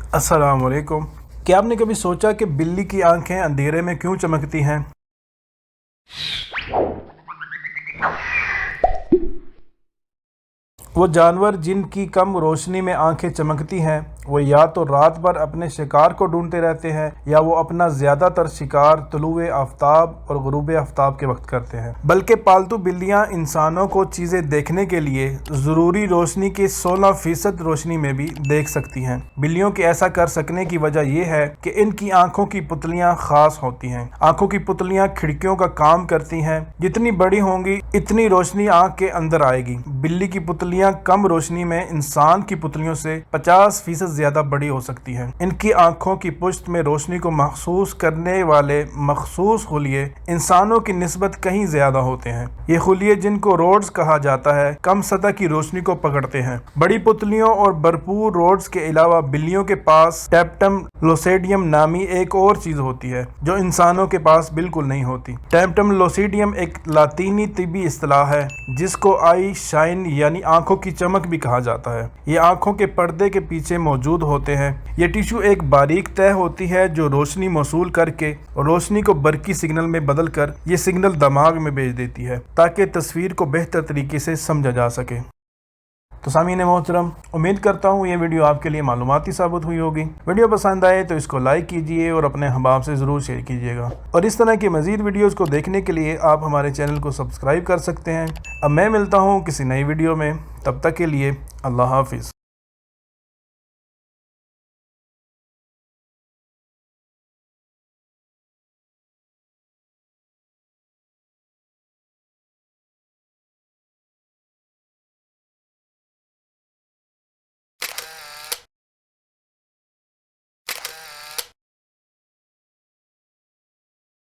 अस्सलाम वालेकुम। क्या आपने कभी सोचा कि बिल्ली की आंखें अंधेरे में क्यों चमकती हैं? वो जानवर जिनकी कम रोशनी में आंखें चमकती हैं वो या तो रात भर अपने शिकार को ढूंढते रहते हैं या वो अपना ज़्यादातर शिकार तुलुए आफ्ताब और गुरूब आफ्ताब के वक्त करते हैं। बल्कि पालतू बिल्लियां इंसानों को चीज़ें देखने के लिए ज़रूरी रोशनी की 16% रोशनी में भी देख सकती हैं। बिल्लियों के ऐसा कर सकने की वजह यह है कि इनकी आंखों की पुतलियां ख़ास होती हैं। आंखों की पुतलियां खिड़कियों का काम करती हैं। जितनी बड़ी होंगी इतनी रोशनी आंख के अंदर आएगी। बिल्ली की पुतलियां कम रोशनी में इंसान की पुतलियों से 50% ज्यादा बड़ी हो सकती हैं। इनकी आंखों की पुष्ट में रोशनी को महसूस करने वाले मखसूस खुलिये इंसानों की निस्बत कहीं ज्यादा होते हैं। ये खुलिये, जिनको रोड्स कहा जाता है, कम सतह की रोशनी को पकड़ते हैं। बड़ी पुतलियों और भरपूर रोड्स के अलावा बिल्लियों के पास टैप्टम लोसेडियम नामी एक और चीज होती है जो इंसानों के पास बिल्कुल नहीं होती। टैप्टम लोसेडियम एक लातीनी तिब्बी इस्तिलाह है जिसको आई शाइन यानी आंखों की चमक भी कहा जाता है। ये आंखों के पर्दे के पीछे मौजूद होते हैं। ये टिश्यू एक बारीक तह होती है जो रोशनी मौसूल करके रोशनी को बरकी सिग्नल में बदल कर ये सिग्नल दिमाग में भेज देती है ताकि तस्वीर को बेहतर तरीके से समझा जा सके। तो सामीन मोहतरम, उम्मीद करता हूँ ये वीडियो आपके लिए मालूमाती साबित हुई होगी। वीडियो पसंद आए तो इसको लाइक कीजिए और अपने अहबाब से ज़रूर शेयर कीजिएगा। और इस तरह की मज़ीद वीडियोज़ को देखने के लिए आप हमारे चैनल को सब्सक्राइब कर सकते हैं। अब मैं मिलता हूँ किसी नई वीडियो में, तब तक के लिए अल्लाह हाफिज़।